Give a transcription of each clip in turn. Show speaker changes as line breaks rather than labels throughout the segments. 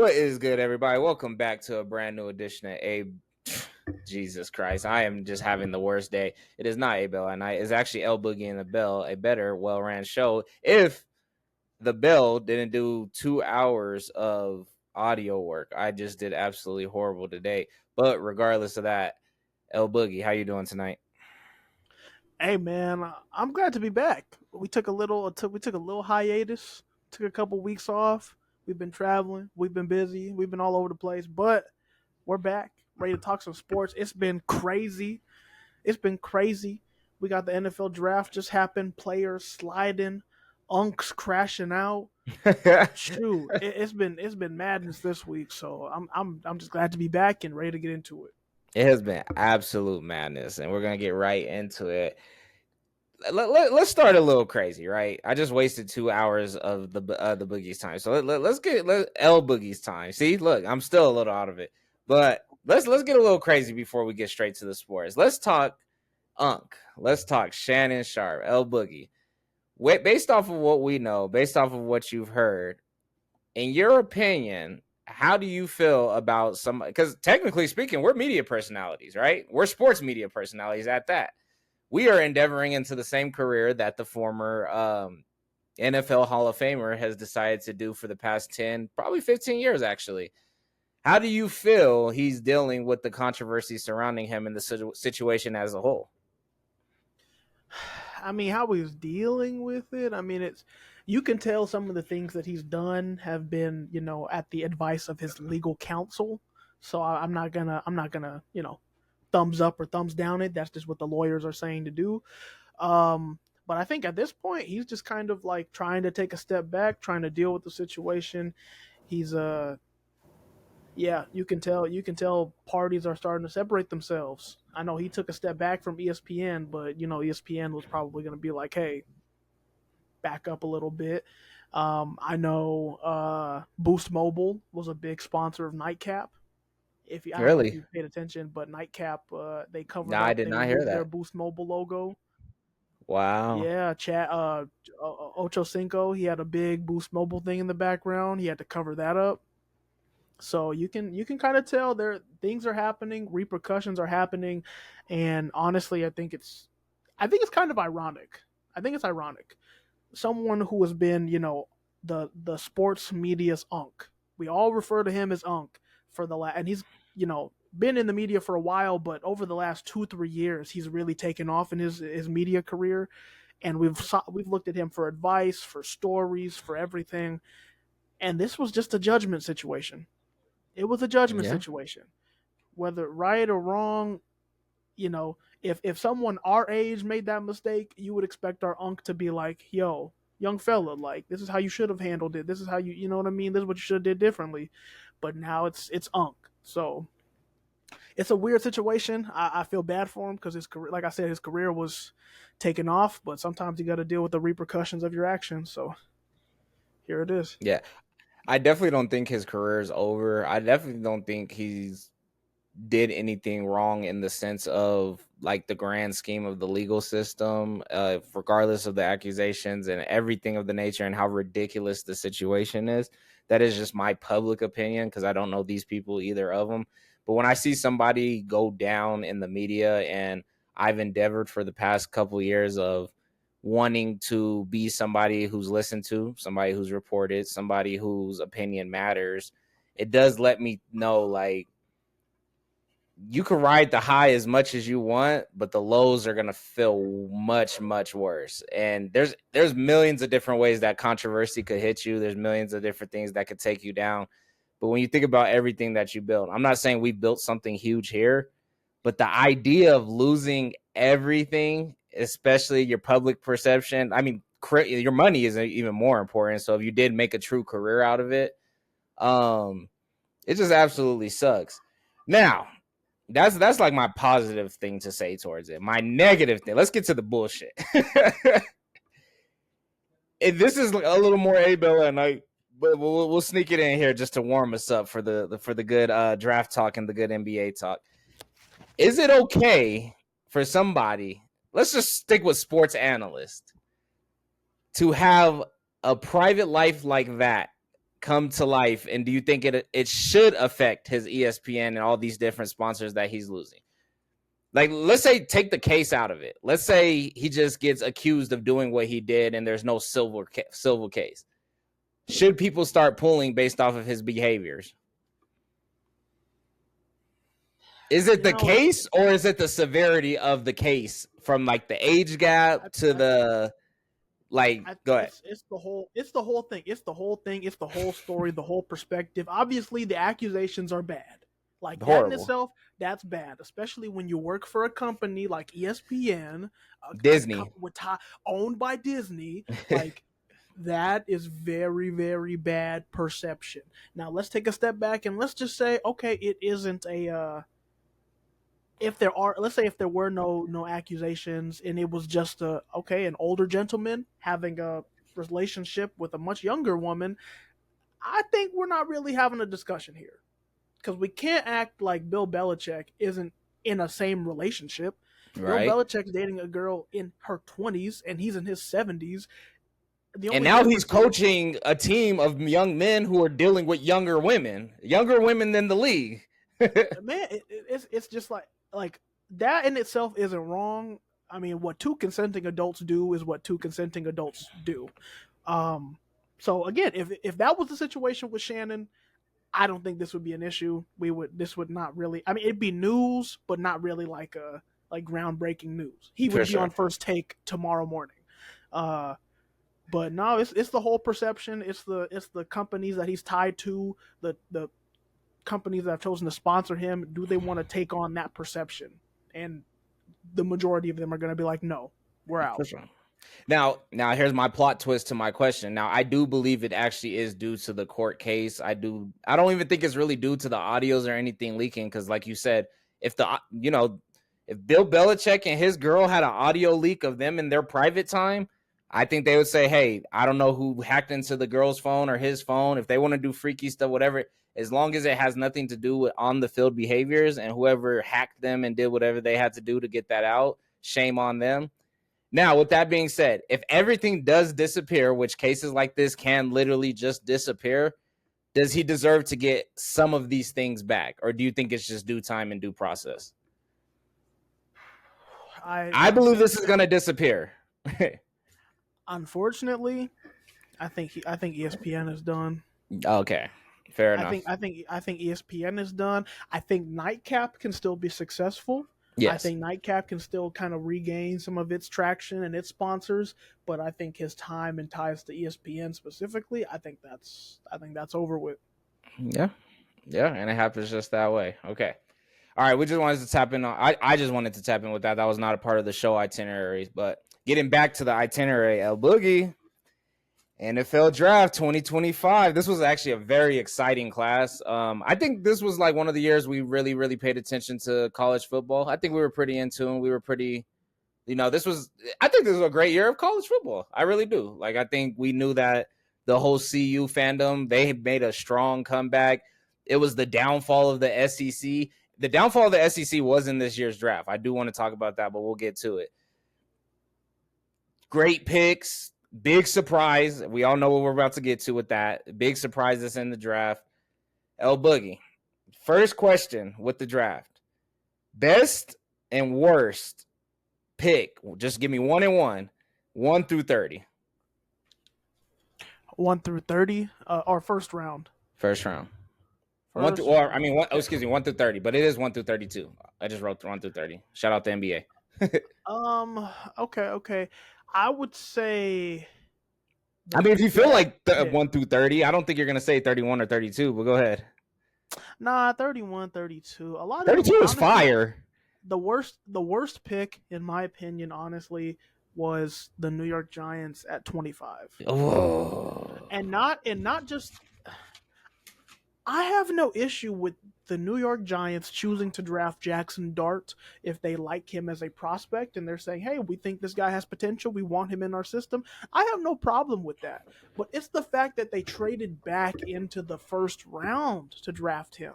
What is good, everybody? Welcome back to a brand new edition of Jesus Christ. I am just having the worst day. It is not A Bell at Night. It's actually Boogie and the Bell, a better, well-ran show. If the Bell didn't do 2 hours of audio work, I just did absolutely horrible today. But regardless of that, Boogie, how you doing tonight?
Hey man, I'm glad to be back. We took a little hiatus, took a couple weeks off. We've been traveling, we've been busy, we've been all over the place, but we're back, ready to talk some sports. It's been crazy. It's been crazy. We got the NFL draft just happened, players sliding, unks crashing out. Shoot, it's been madness this week. So I'm just glad to be back and ready to get into it.
It has been absolute madness, and we're going to get right into it. Let's start a little crazy, right? I just wasted 2 hours of the Boogie's time, so let's get Boogie's time. See, look, I'm still a little out of it, but let's get a little crazy before we get straight to the sports. Let's talk Unk. Let's talk Shannon Sharpe, Boogie. Based off of what we know, based off of what you've heard, in your opinion, how do you feel about some? Because technically speaking, we're media personalities, right? We're sports media personalities at that. We are endeavoring into the same career that the former NFL Hall of Famer has decided to do for the past 10, probably 15 years, actually. How do you feel he's dealing with the controversy surrounding him and the situation as a whole?
I mean, how he's dealing with it. I mean, you can tell some of the things that he's done have been, at the advice of his legal counsel. So I'm not gonna, thumbs up or thumbs down it. That's just what the lawyers are saying to do. But I think at this point, he's just kind of like trying to take a step back, trying to deal with the situation. He's yeah, you can tell parties are starting to separate themselves. I know he took a step back from ESPN, but ESPN was probably going to be like, "Hey, back up a little bit." I know Boost Mobile was a big sponsor of Nightcap. If you, I don't know if
Really?
you paid attention, but Nightcap they
No,
covered
I
up,
did
they
not hear
removed their
that.
Boost Mobile logo.
Wow.
Yeah, chat. Ocho Cinco, he had a big Boost Mobile thing in the background. He had to cover that up. So you can kind of tell there things are happening, repercussions are happening, and honestly, I think it's kind of ironic. I think it's ironic. Someone who has been, the sports media's unk. We all refer to him as unk and he's been in the media for a while, but over the last 2-3 years, he's really taken off in his media career, and we've looked at him for advice, for stories, for everything, and this was just a judgment situation. It was a judgment
Yeah.
situation. Whether right or wrong, if someone our age made that mistake, you would expect our unk to be like, "Yo, young fella, like this is how you should have handled it. This is how you know what I mean. This is what you should have did differently." But now it's unk. So it's a weird situation. I feel bad for him because his career, like I said, his career was taken off. But sometimes you got to deal with the repercussions of your actions. So here it is.
Yeah. I definitely don't think his career is over. I definitely don't think he's did anything wrong in the sense of like the grand scheme of the legal system, regardless of the accusations and everything of the nature and how ridiculous the situation is. That is just my public opinion because I don't know these people, either of them. But when I see somebody go down in the media, and I've endeavored for the past couple of years of wanting to be somebody who's listened to, somebody who's reported, somebody whose opinion matters, it does let me know like you can ride the high as much as you want, but the lows are gonna feel much, much worse. And there's millions of different ways that controversy could hit you. There's millions of different things that could take you down. But when you think about everything that you built, I'm not saying we built something huge here, but the idea of losing everything, especially your public perception, I mean, your money is even more important. So if you did make a true career out of it, um, it just absolutely sucks. Now, that's like my positive thing to say towards it. My negative thing. Let's get to the bullshit. This is a little more A Bell at Night, but we'll sneak it in here just to warm us up for the good draft talk and the good NBA talk. Is it okay for somebody? Let's just stick with sports analyst to have a private life like that come to life, and do you think it should affect his ESPN and all these different sponsors that he's losing? Like, let's say take the case out of it. Let's say he just gets accused of doing what he did, and there's no silver case. Should people start pulling based off of his behaviors? Is it
You
the
know, it,
case, or is it the severity of the case from like the age
I,
gap to
I,
the like? Go ahead.
it's the whole thing, it's the whole story, the whole perspective. Obviously, the accusations are bad. Like that in
Horrible.
itself, that's bad, especially when you work for a company like ESPN,
Disney.
owned by Disney. Like that is very, very bad perception. Now let's take a step back and let's just say, okay, it isn't a if there are, let's say if there were no accusations and it was just an older gentleman having a relationship with a much younger woman, I think we're not really having a discussion here, because we can't act like Bill Belichick isn't in a same relationship. Bill
Right.
Belichick's dating a girl in her 20s and he's in his 70s. The
And
only
now he's
difference is,
coaching a team of young men who are dealing with younger women than the league.
man, it's just like that in itself isn't wrong. I mean, what two consenting adults do is what two consenting adults do. Um, so again, if that was the situation with Shannon, I don't think this would be an issue. This would not really. I mean, it'd be news, but not really like groundbreaking news. He
For
would be
sure.
on First Take tomorrow morning. Uh, but no, it's the whole perception. It's the companies that he's tied to, the companies that have chosen to sponsor him. Do they want to take on that perception? And the majority of them are going to be like, no, we're
For
out.
sure. Now here's my plot twist to my question. Now I do believe it actually is due to the court case. I don't even think it's really due to the audios or anything leaking, because like you said, if if Bill Belichick and his girl had an audio leak of them in their private time, I think they would say, hey, I don't know who hacked into the girl's phone or his phone. If they want to do freaky stuff, whatever, as long as it has nothing to do with on the field behaviors, and whoever hacked them and did whatever they had to do to get that out, shame on them. Now, with that being said, if everything does disappear, which cases like this can literally just disappear, does he deserve to get some of these things back? Or do you think it's just due time and due process? I
I
believe
think
this is going to disappear.
unfortunately, I think ESPN is done.
Okay, fair
I
enough.
think I think I think ESPN is done. I think Nightcap can still be successful. I
Yes,
think Nightcap can still kind of regain some of its traction and its sponsors, but I think his time and ties to ESPN specifically, I think that's over with.
yeah, yeah, and it happens just that way. Okay, all right. We just wanted to tap in on. I just wanted to tap in with that. That was not a part of the show itineraries, but getting back to the itinerary, El Boogie. NFL Draft 2025. This was actually a very exciting class. I think this was like one of the years we really, really paid attention to college football. I think we were pretty in tune. We were pretty, I think this was a great year of college football. I really do. Like, I think we knew that the whole CU fandom, they made a strong comeback. It was the downfall of the SEC. The downfall of the SEC was in this year's draft. I do want to talk about that, but we'll get to it. Great picks, big surprise. We all know what we're about to get to with that. Big surprises in the draft. El Boogie, first question with the draft. Best and worst pick. Just give me 1 and 1 through 30.
1 through 30, or first round.
First round. One through,
First
or I
round.
mean,
Okay.
excuse me, 1 through 30, but it is 1 through 32. I just wrote 1 through 30. Shout out to NBA.
Okay, okay. I would say
I
the
mean, if you feel
best
like
pick.
1 through 30, I don't think you're gonna say 31 or 32, but go ahead.
Nah, 31, 32. A lot of them
32 is
honestly,
fire.
the worst pick in my opinion honestly was the New York Giants at 25.
Oh,
And not just, I have no issue with the New York Giants choosing to draft Jackson Dart if they like him as a prospect and they're saying, hey, we think this guy has potential. We want him in our system. I have no problem with that. But it's the fact that they traded back into the first round to draft him.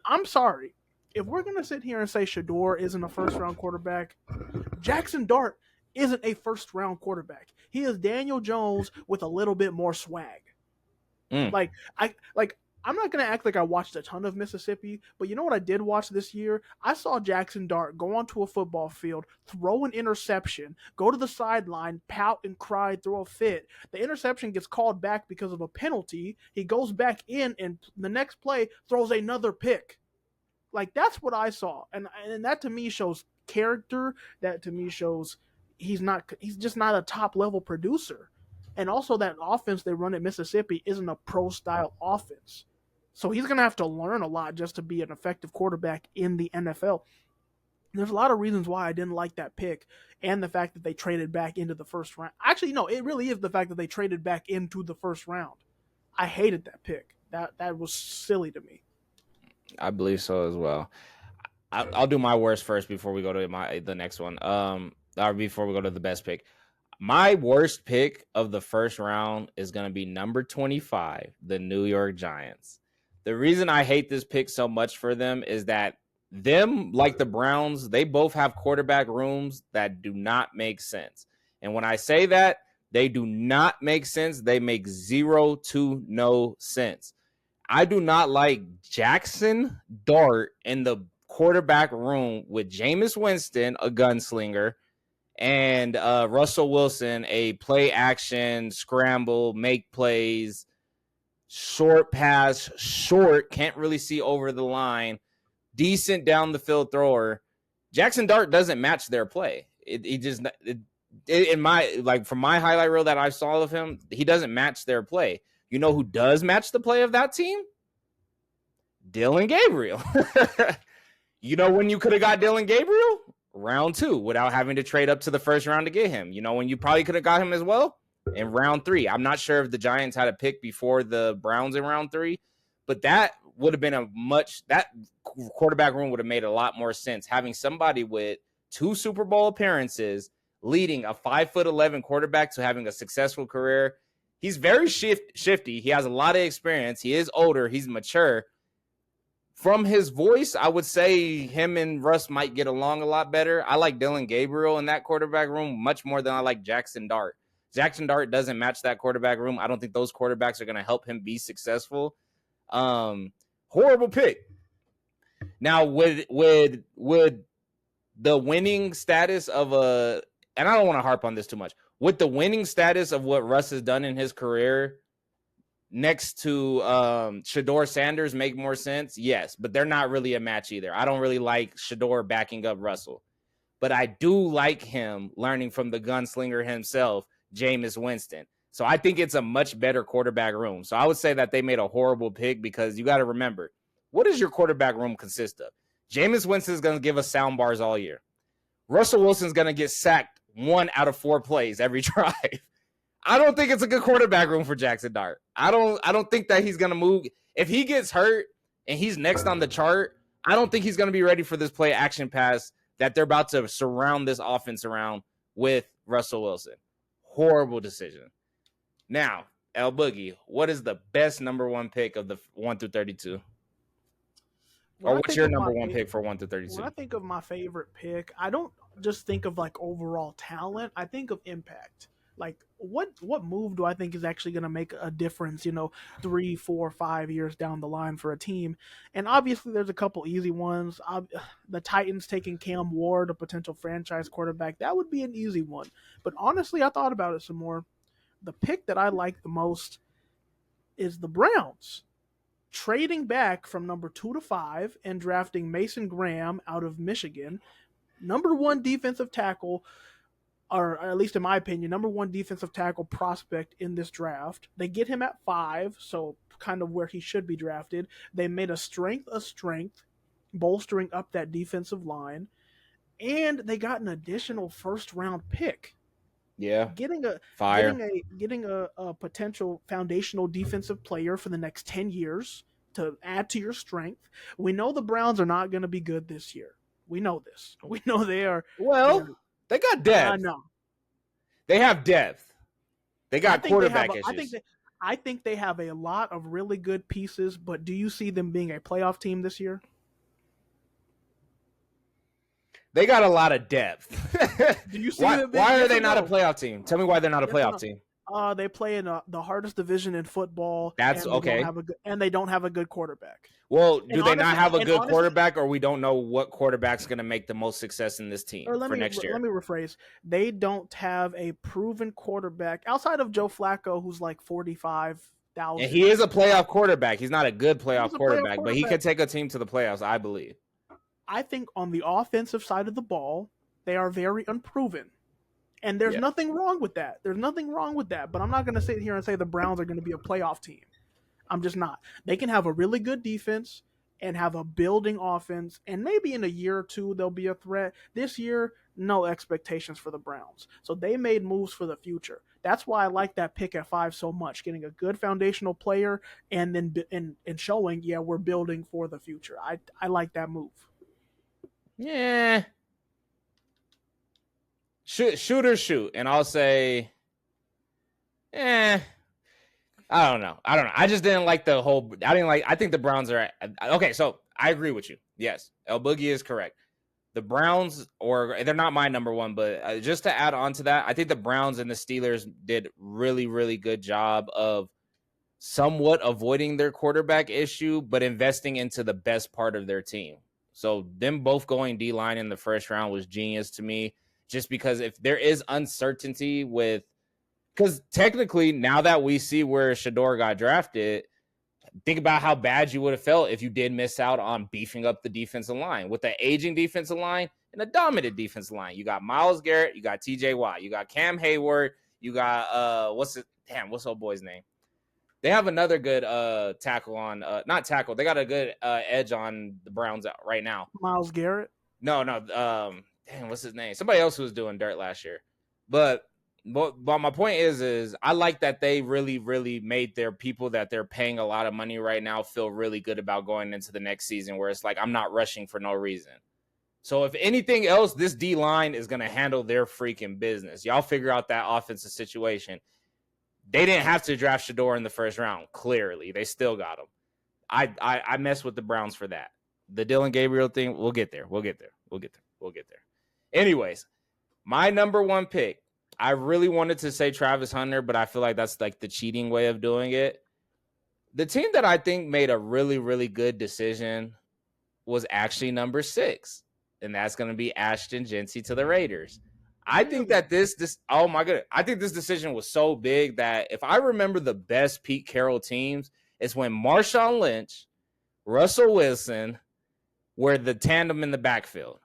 I'm sorry. If we're going to sit here and say Shador isn't a first round quarterback, Jackson Dart isn't a first round quarterback. He is Daniel Jones with a little bit more swag.
Mm.
Like I'm not gonna act like I watched a ton of Mississippi, but you know what I did watch this year? I saw Jackson Dart go onto a football field, throw an interception, go to the sideline, pout and cry, throw a fit. The interception gets called back because of a penalty. He goes back in, and the next play throws another pick. Like that's what I saw, and that to me shows character. That to me shows he's just not a top level producer. And also that offense they run at Mississippi isn't a pro style offense. So he's going to have to learn a lot just to be an effective quarterback in the NFL. There's a lot of reasons why I didn't like that pick, and the fact that they traded back into the first round. Actually, no, it really is the fact that they traded back into the first round. I hated that pick. That was silly to me.
I believe so as well. I'll do my worst first before we go to the next one. Or before we go to the best pick. My worst pick of the first round is going to be number 25, the New York Giants. The reason I hate this pick so much for them is that them, like the Browns, they both have quarterback rooms that do not make sense. And when I say that, they do not make sense. They make zero to no sense. I do not like Jackson Dart in the quarterback room with Jameis Winston, a gunslinger, and Russell Wilson, a play action, scramble, make plays, short pass, short, can't really see over the line, decent down the field thrower. Jackson Dart doesn't match their play. In my, like, from my highlight reel that I saw of him, he doesn't match their play. You know who does match the play of that team? Dylan Gabriel. You know when you could have got Dylan Gabriel? Round 2, without having to trade up to the first round to get him. You know when you probably could have got him as well? In round 3. I'm not sure if the Giants had a pick before the Browns in round 3, but that would have been that quarterback room would have made a lot more sense. Having somebody with 2 Super Bowl appearances, leading a 5'11" quarterback to having a successful career. He's very shifty. He has a lot of experience. He is older. He's mature. From his voice, I would say him and Russ might get along a lot better. I like Dylan Gabriel in that quarterback room much more than I like Jackson Dart. Jackson Dart doesn't match that quarterback room. I don't think those quarterbacks are going to help him be successful. Horrible pick. Now, with the winning status of and I don't want to harp on this too much, with the winning status of what Russ has done in his career, next to Shedeur Sanders make more sense? Yes, but they're not really a match either. I don't really like Shedeur backing up Russell. But I do like him learning from the gunslinger himself, Jameis Winston. So I think it's a much better quarterback room. So I would say that they made a horrible pick because you got to remember, what does your quarterback room consist of? Jameis Winston is going to give us sound bars all year. Russell Wilson's going to get sacked 1 out of 4 plays every drive. I don't think it's a good quarterback room for Jackson Dart. I don't think that he's going to move. If he gets hurt and he's next on the chart, I don't think he's going to be ready for this play action pass that they're about to surround this offense around with Russell Wilson. Horrible decision. Now, El Boogie, what is the best number 1 pick of the 1 through 32? Or what's your number 1 pick for 1 through 32?
When I think of my favorite pick, I don't just think of like overall talent. I think of impact. Like what move do I think is actually going to make a difference, 3, 4, 5 years down the line for a team? And obviously there's a couple easy ones. The Titans taking Cam Ward, a potential franchise quarterback, that would be an easy one. But honestly, I thought about it some more. The pick that I like the most is the Browns trading back from number 2 to 5 and drafting Mason Graham out of Michigan, number 1 defensive tackle, or at least in my opinion, number 1 defensive tackle prospect in this draft. They get him at 5, so kind of where he should be drafted. They made a strength, bolstering up that defensive line, and they got an additional first-round pick.
Yeah,
getting a potential foundational defensive player for the next 10 years to add to your strength. We know the Browns are not going to be good this year. We know this. We know they are.
Well, they got depth.
No,
they have depth. They got quarterback issues.
I think they have a lot of really good pieces, but do you see them being a playoff team this year?
They got a lot of depth.
Do you see
why are they not a playoff team? Tell me why they're not a playoff team.
They play in the hardest division in football,
That's
and they don't
okay.
have a good and they don't have a good quarterback.
Well,
And
do they not
honestly,
have a good quarterback, or we don't know what quarterback's going to make the most success in this
or
team
let
for
me
next
let
year?
me rephrase. They don't have a proven quarterback outside of Joe Flacco, who's like
And he
45,000
is a playoff
yards.
quarterback. He's not a good
He's
playoff
a playoff
quarterback, but he
quarterback.
could take a team to the playoffs, I believe.
I think on the offensive side of the ball, they are very unproven. And there's
Yeah.
nothing wrong with that. There's nothing wrong with that. But I'm not going to sit here and say the Browns are going to be a playoff team. I'm just not. They can have a really good defense and have a building offense, and maybe in a year or two they'll be a threat. This year, no expectations for the Browns. So they made moves for the future. That's why I like that pick at 5 so much, getting a good foundational player and then and showing, yeah, we're building for the future. I like that move.
Yeah. Shoot or shoot. And I'll say, eh, I don't know. I don't know. I just didn't like the whole. I didn't like. I think the Browns are okay. So I agree with you. Yes, El Boogie is correct. The Browns, or they're not my number one, but just to add on to that, I think the Browns and the Steelers did really, really good job of somewhat avoiding their quarterback issue, but investing into the best part of their team. So them both going D line in the first round was genius to me, just because if there is uncertainty with, because technically now that we see where Shador got drafted, think about how bad you would have felt if you did miss out on beefing up the defensive line with the aging defensive line and a dominant defensive line. You got Myles Garrett, you got TJ Watt, you got Cam Hayward, you got what's old boy's name? They have another good tackle on not tackle. They got a good edge on the Browns right now.
Myles Garrett.
No, what's his name? Somebody else who was doing dirt last year. But my point is I like that they really, really made their people that they're paying a lot of money right now feel really good about going into the next season, where it's like I'm not rushing for no reason. So if anything else, this D line is gonna handle their freaking business. Y'all figure out that offensive situation. They didn't have to draft Shador in the first round. Clearly, they still got him. I mess with the Browns for that. The Dylan Gabriel thing, we'll get there. We'll get there. We'll get there. We'll get there. Anyways, my number one pick. I really wanted to say Travis Hunter, but I feel like that's like the cheating way of doing it. The team that I think made a really, really good decision was actually number 6, and that's going to be Ashton Genty to the Raiders. I think
Really?
that this oh my god, I think this decision was so big that if I remember the best Pete Carroll teams, it's when Marshawn Lynch, Russell Wilson were the tandem in the backfield.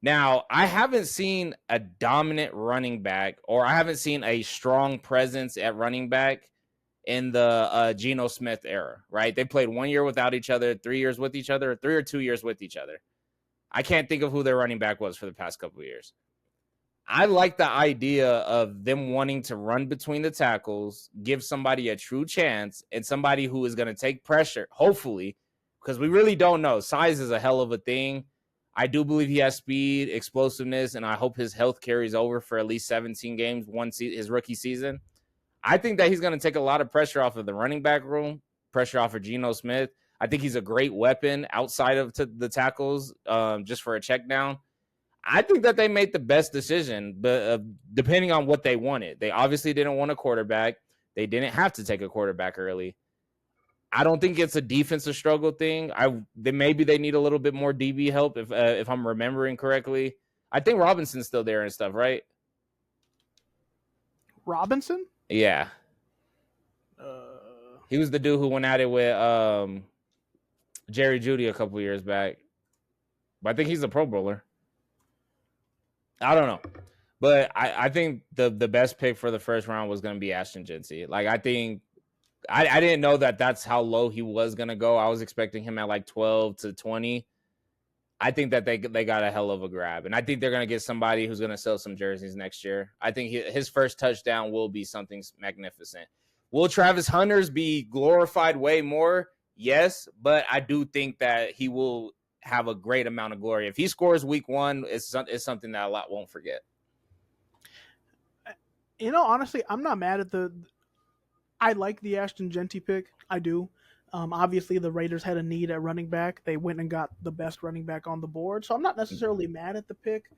Now, I haven't seen a dominant running back, or I haven't seen a strong presence at running back in the Geno Smith era, right? They played 1 year without each other, 3 years with each other, 3 or 2 years with each other. I can't think of who their running back was for the past couple of years. I like the idea of them wanting to run between the tackles, give somebody a true chance, and somebody who is going to take pressure, hopefully, because we really don't know. Size is a hell of a thing. I do believe he has speed, explosiveness, and I hope his health carries over for at least 17 games, his rookie season. I think that he's going to take a lot of pressure off of the running back room, pressure off of Geno Smith. I think he's a great weapon outside of the tackles, just for a check down. I think that they made the best decision, but depending on what they wanted. They obviously didn't want a quarterback. They didn't have to take a quarterback early. I don't think it's a defensive struggle thing. Maybe they need a little bit more DB help if I'm remembering correctly. I think Robinson's still there and stuff, right?
Robinson?
Yeah,
Uh,
he was the dude who went at it with Jerry Jeudy a couple years back. But I think he's a Pro Bowler. I don't know. But I think the best pick for the first round was going to be Ashton Genty. Like, I think I didn't know that that's how low he was going to go. I was expecting him at like 12 to 20. I think that they got a hell of a grab. And I think they're going to get somebody who's going to sell some jerseys next year. I think his first touchdown will be something magnificent. Will Travis Hunters be glorified way more? Yes, but I do think that he will have a great amount of glory. If he scores week 1, it's something that a lot won't forget.
honestly, I'm not mad at the. I like the Ashton Genty pick. I do. Obviously, the Raiders had a need at running back. They went and got the best running back on the board. So I'm not necessarily mad at the pick.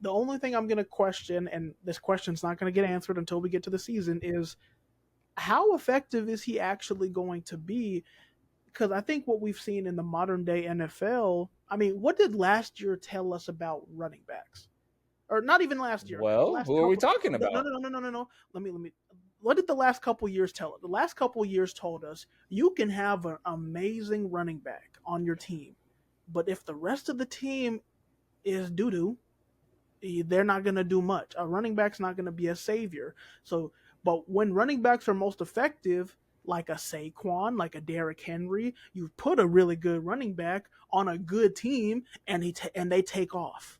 The only thing I'm going to question, and this question's not going to get answered until we get to the season, is how effective is he actually going to be? Because I think what we've seen in the modern day NFL, I mean, what did last year tell us about running backs? Or not even last year, the
Well,
last
who are we
couple.
talking
No, no,
about?
no, no, no, no, no. Let me. What did the last couple years tell us? The last couple years told us you can have an amazing running back on your team, but if the rest of the team is doo doo, they're not going to do much. A running back's not going to be a savior. So, but when running backs are most effective, like a Saquon, like a Derrick Henry, you put a really good running back on a good team, and and they take off,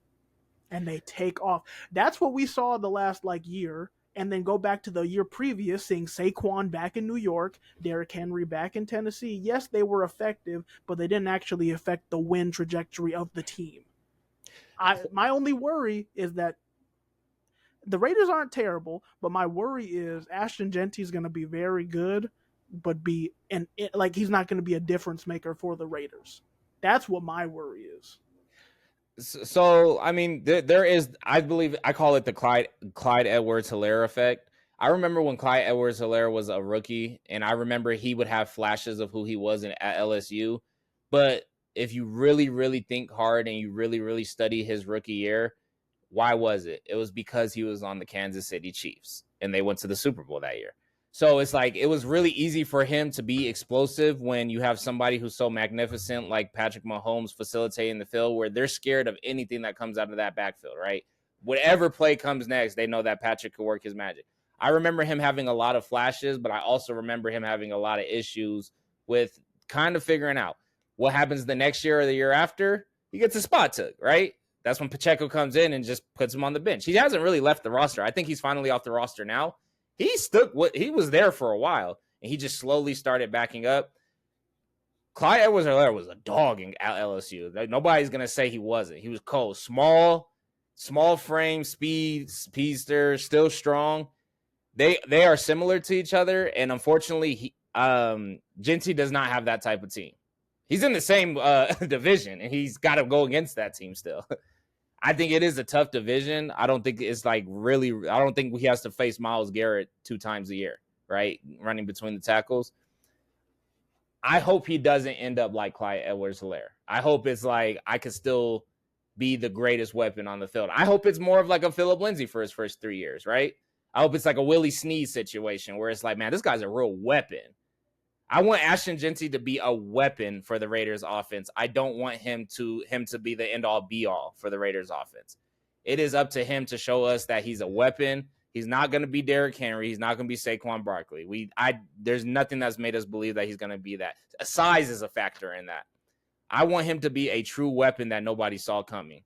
and they take off. That's what we saw the last like year. And then go back to the year previous, seeing Saquon back in New York, Derrick Henry back in Tennessee. Yes, they were effective, but they didn't actually affect the win trajectory of the team. My only worry is that the Raiders aren't terrible, but my worry is Ashton Genty's going to be very good, but like he's not going to be a difference maker for the Raiders. That's what my worry is.
So I mean, there is, I believe, I call it the Clyde Edwards-Helaire effect. I remember when Clyde Edwards-Helaire was a rookie, and I remember he would have flashes of who he was at LSU. But if you really, really think hard and you really, really study his rookie year, why was it? It was because he was on the Kansas City Chiefs, and they went to the Super Bowl that year. So it's like it was really easy for him to be explosive when you have somebody who's so magnificent like Patrick Mahomes facilitating the field, where they're scared of anything that comes out of that backfield, right? Whatever play comes next, they know that Patrick could work his magic. I remember him having a lot of flashes, but I also remember him having a lot of issues with kind of figuring out what happens the next year or the year after. He gets a spot took, right? That's when Pacheco comes in and just puts him on the bench. He hasn't really left the roster. I think he's finally off the roster now. He stuck what he was there for a while, and he just slowly started backing up. Clyde Edwards-Helaire was a dog in LSU. Nobody's gonna say he wasn't. He was cold, small frame, speedster, still strong. They are similar to each other, and unfortunately, Genty does not have that type of team. He's in the same division, and he's got to go against that team still. I think it is a tough division. I don't think it's like really. I don't think he has to face Myles Garrett 2 times a year, right? Running between the tackles. I hope he doesn't end up like Clyde Edwards-Helaire. I hope it's like I could still be the greatest weapon on the field. I hope it's more of like a Phillip Lindsay for his first 3 years, right? I hope it's like a Willie Snead situation where it's like, man, this guy's a real weapon. I want Ashton Genty to be a weapon for the Raiders offense. I don't want him to be the end all be all for the Raiders offense. It is up to him to show us that he's a weapon. He's not going to be Derrick Henry. He's not going to be Saquon Barkley. There's nothing that's made us believe that he's going to be that. Size is a factor in that. I want him to be a true weapon that nobody saw coming,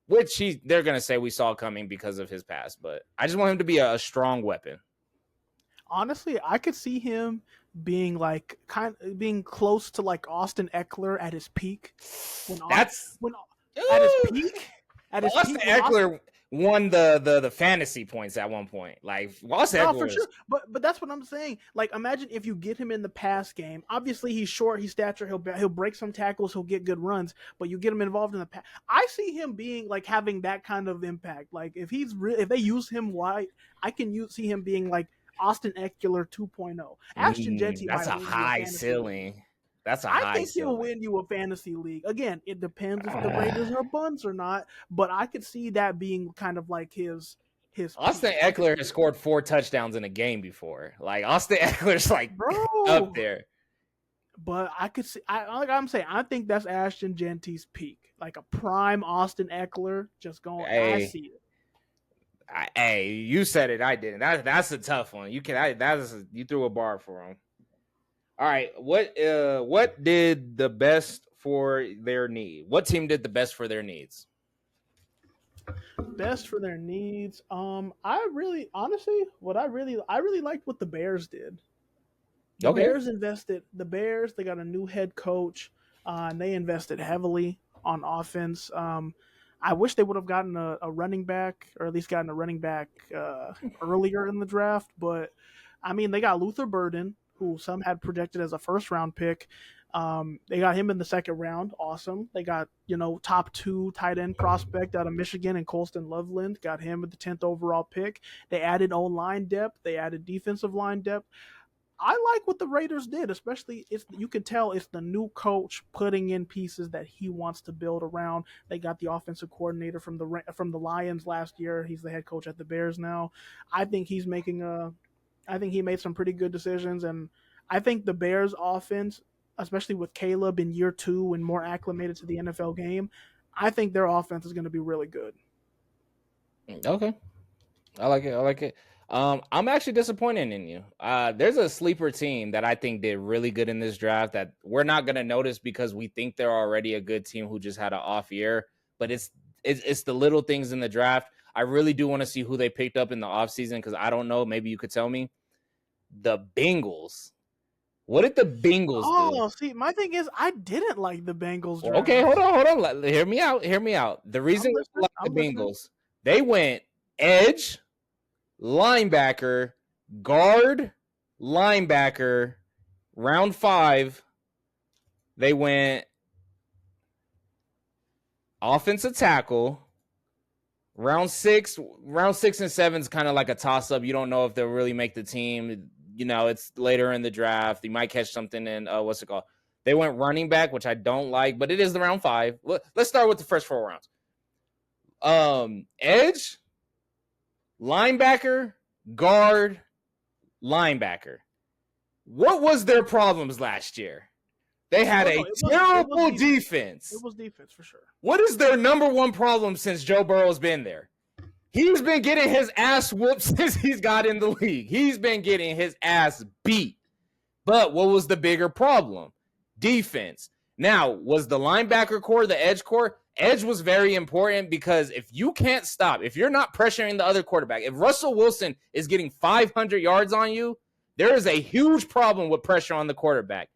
which they're going to say we saw coming because of his past. But I just want him to be a strong weapon.
Honestly, I could see him being like being close to like Austin Eckler at his peak. When at his
Ooh,
peak,
Austin Eckler won the fantasy points at one point. Like Austin
no,
Eckler
for
was,
sure. But that's what I'm saying. Like, imagine if you get him in the pass game. Obviously, he's short, he's stature. He'll break some tackles. He'll get good runs. But you get him involved in the pass. I see him being like having that kind of impact. Like if if they use him wide, I can see him being like Austin Eckler 2.0. Ashton Genty
that's
might
a
win you a
high
fantasy league.
ceiling. That's a
I
high
think he'll
ceiling.
win you a fantasy league. Again, it depends if the Raiders are bunts or not. But I could see that being kind of like his
Austin
peak.
Eckler has scored 4 touchdowns in a game before. Like Austin Eckler's like up
Bro.
there.
But I could see, like I'm saying, I think that's Ashton Genty's peak, like a prime Austin Eckler. Just going, I
Hey,
see it.
hey, you said it. I didn't. That's a tough one. You threw a bar for him. All right, what did the best for their need? What team did the best for their needs?
Best for their needs. I really, honestly, I really liked what the Bears did. The
Okay.
Bears invested. The Bears, they got a new head coach, and they invested heavily on offense. I wish they would have gotten a running back, or at least gotten a running back earlier in the draft. But I mean, they got Luther Burden, who some had projected as a first round pick. They got him in the second round. Awesome. They got, top two tight end prospect out of Michigan and Colston Loveland. Got him with the 10th overall pick. They added O-line depth. They added defensive line depth. I like what the Raiders did, especially you can tell it's the new coach putting in pieces that he wants to build around. They got the offensive coordinator from the Lions last year. He's the head coach at the Bears now. I think he's making I think he made some pretty good decisions, and I think the Bears offense, especially with Caleb in year 2 and more acclimated to the NFL game, I think their offense is going to be really good.
Okay. I like it. I like it. I'm actually disappointed in you. There's a sleeper team that I think did really good in this draft that we're not gonna notice because we think they're already a good team who just had an off year. But it's the little things in the draft. I really do want to see who they picked up in the offseason because I don't know. Maybe you could tell me. The Bengals. What did the Bengals do?
Oh, see, my thing is, I didn't like the Bengals
Well, okay, hold
draft.
on, hold on. Hear me out. Hear me out. The reason
I'm
we
listening.
like the
I'm listening.
Bengals, they went edge, linebacker, guard, linebacker. Round 5, they went offensive tackle. Round six and 7 is kind of like a toss up. You don't know if they'll really make the team. It's later in the draft. You might catch something in what's it called? They went running back, which I don't like, but it is the round 5. Let's start with the first 4 rounds. Edge, linebacker, guard, linebacker. What was their problems last year? They had a terrible defense.
It was defense for sure.
What is their number one problem since Joe Burrow's been there? He's been getting his ass whooped since he's got in the league. He's been getting his ass beat. But what was the bigger problem? Defense. Now, was the linebacker core, the edge core? Edge was very important because if you can't stop, if you're not pressuring the other quarterback, if Russell Wilson is getting 500 yards on you, there is a huge problem with pressure on the quarterback.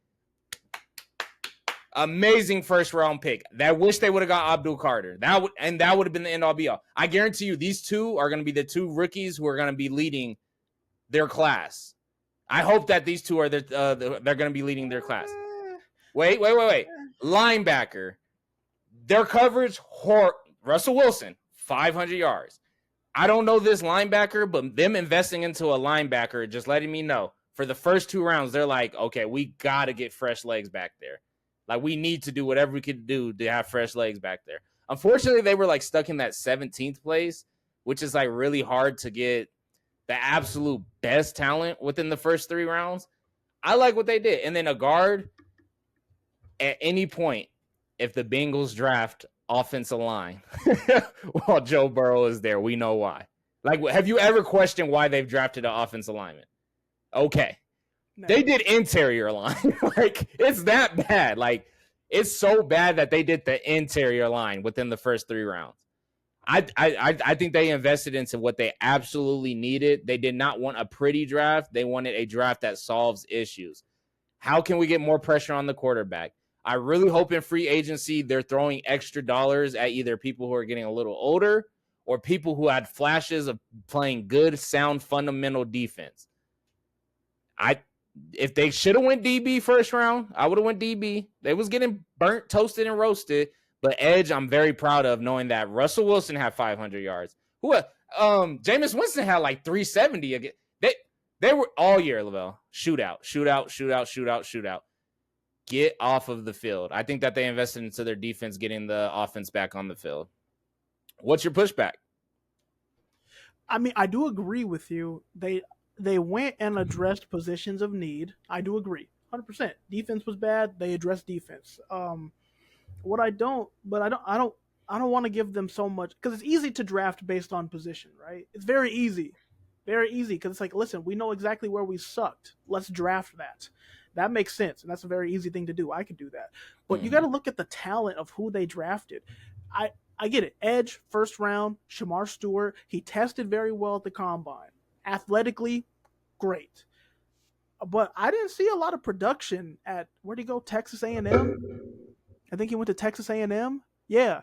Amazing first round pick. I wish they would have got Abdul Carter. That would have been the end all be all. I guarantee you, these two are going to be the 2 rookies who are going to be leading their class. I hope that these 2 are they're going to be leading their class. Wait. Linebacker. Their coverage, Russell Wilson, 500 yards. I don't know this linebacker, but them investing into a linebacker, just letting me know, for the first 2 rounds, they're like, okay, we got to get fresh legs back there. Like, we need to do whatever we could do to have fresh legs back there. Unfortunately, they were, like, stuck in that 17th place, which is, like, really hard to get the absolute best talent within the first 3 rounds. I like what they did. And then a guard, at any point, if the Bengals draft offensive line while Joe Burrow is there, we know why. Like, have you ever questioned why they've drafted an offensive lineman? Okay. They did interior line. Like, it's that bad. Like, it's so bad that they did the interior line within the first 3 rounds. I think they invested into what they absolutely needed. They did not want a pretty draft. They wanted a draft that solves issues. How can we get more pressure on the quarterback? I really hope in free agency they're throwing extra dollars at either people who are getting a little older or people who had flashes of playing good, sound, fundamental defense. If they should have went DB first round, I would have went DB. They was getting burnt, toasted, and roasted. But edge, I'm very proud of knowing that Russell Wilson had 500 yards. Jameis Winston had like 370 again. They were all year, Lavelle. Shootout. Get off of the field. I think that they invested into their defense, getting the offense back on the field. What's your pushback?
I mean, I do agree with you. They went and addressed positions of need. I do agree, 100%. Defense was bad. They addressed defense. What I don't want to give them so much because it's easy to draft based on position, right? It's very easy because it's like, listen, we know exactly where we sucked. Let's draft that. That makes sense, and that's a very easy thing to do. I could do that, but you got to look at the talent of who they drafted. I get it. Edge, first round, Shamar Stewart. He tested very well at the combine. Athletically, great. But I didn't see a lot of production at, where'd he go? Texas A&M? I think he went to Texas A&M. Yeah.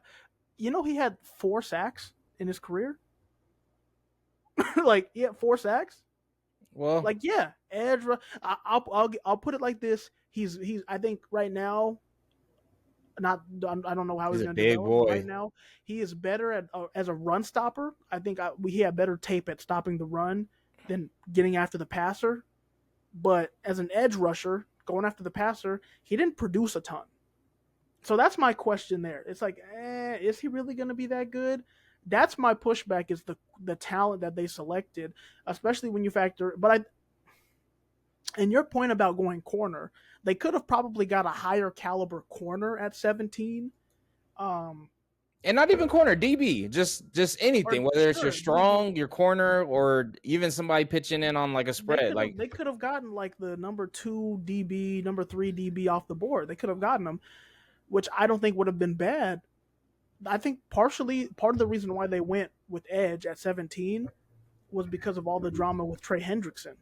He had 4 sacks in his career. He had 4 sacks.
Well,
Edge. I'll put it like this: he's I think right now, not I don't know how
He's
he's
a
going to
big
develop, but right
boy.
now he is better at as a run stopper. I think he had better tape at stopping the run than getting after the passer. But as an edge rusher, going after the passer, he didn't produce a ton. So that's my question there. It's like, is he really going to be that good? That's my pushback is the talent that they selected, especially when you factor. But and your point about going corner, they could have probably got a higher caliber corner at 17. Um,
And not even corner, DB, just
or
anything, whether it's your
sure, DB.
strong, your corner, or even somebody pitching in on like a
They
spread.
could
Like
have they could have gotten like the number 2 DB, number 3 DB off the board. They could have gotten them, which I don't think would have been bad. I think partially part of the reason why they went with Edge at 17 was because of all the drama with Trey Hendrickson.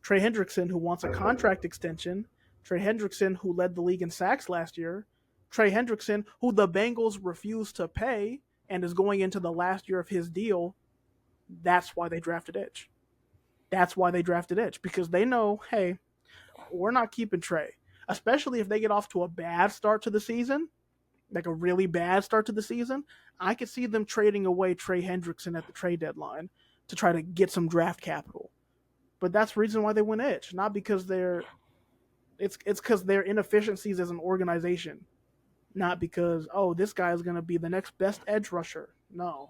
Trey Hendrickson, who wants a contract extension, Trey Hendrickson, who led the league in sacks last year, Trey Hendrickson, who the Bengals refused to pay and is going into the last year of his deal. That's why they drafted Edge. That's why they drafted Edge, because they know, hey, we're not keeping Trey, especially if they get off to a bad start to the season, like a really bad start to the season. I could see them trading away Trey Hendrickson at the trade deadline to try to get some draft capital. But that's the reason why they went Edge, not because it's because their inefficiencies as an organization, not because this guy is going to be the next best edge rusher. No.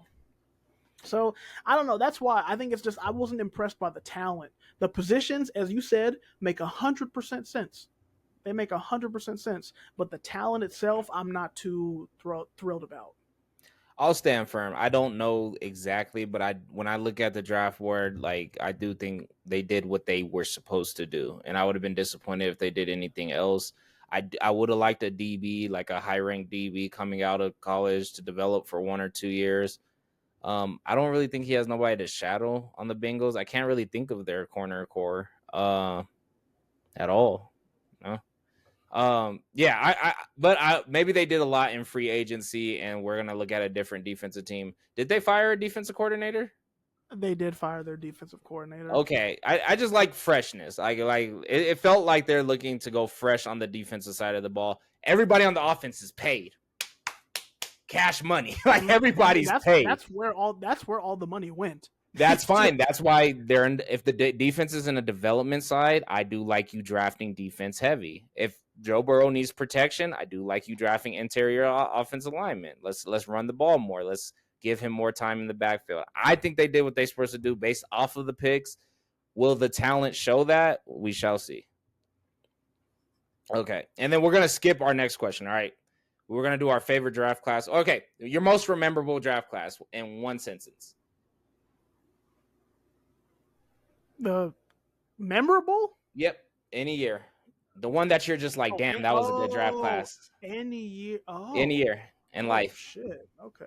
So I don't know. That's why I think it's just I wasn't impressed by the talent. The positions, as you said, make 100% sense. They make 100% sense, but the talent itself, I'm not too thrilled about.
I'll stand firm. I don't know exactly, but when I look at the draft board, like I do think they did what they were supposed to do, and I would have been disappointed if they did anything else. I would have liked a DB, like a high ranked DB coming out of college to develop for 1 or 2 years. I don't really think he has nobody to shadow on the Bengals. I can't really think of their corner core at all. No. Yeah, but maybe they did a lot in free agency, and we're gonna look at a different defensive team. Did they fire a defensive coordinator?
They did fire their defensive coordinator.
Okay, I just like freshness. It felt like they're looking to go fresh on the defensive side of the ball. Everybody on the offense is paid cash money. Like everybody's paid.
That's where all the money went.
That's fine. That's why they're in. If the defense is in a development side, I do like you drafting defense heavy. If Joe Burrow needs protection, I do like you drafting interior offensive linemen. Let's run the ball more. Let's give him more time in the backfield. I think they did what they're supposed to do based off of the picks. Will the talent show that? We shall see. Okay, and then we're gonna skip our next question. All right, we're gonna do our favorite draft class. Okay, your most memorable draft class in one sentence.
The memorable?
Yep, any year. The one that you're just like, damn, that was a good draft class.
Any year.
Any year in life.
Shit. Okay.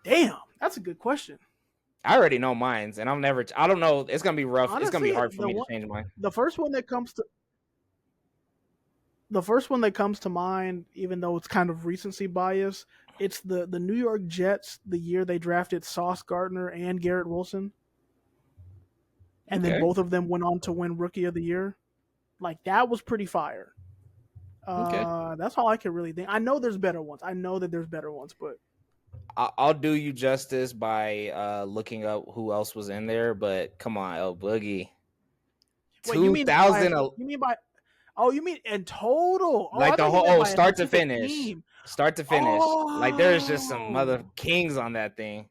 Damn, that's a good question.
I already know mine's, and I don't know. It's gonna be rough.
Honestly,
it's gonna be hard for me to change mine.
The first one that comes to mind, even though it's kind of recency bias, it's the New York Jets, the year they drafted Sauce Gardner and Garrett Wilson. And then both of them went on to win Rookie of the Year. Like, that was pretty fire. That's all I can really think. I know there's better ones. I know that there's better ones, but
I'll do you justice by looking up who else was in there. But come on, Boogie.
Wait, you mean in total?
Like the whole start to finish. Start to finish. Like there's just some mother kings on that thing.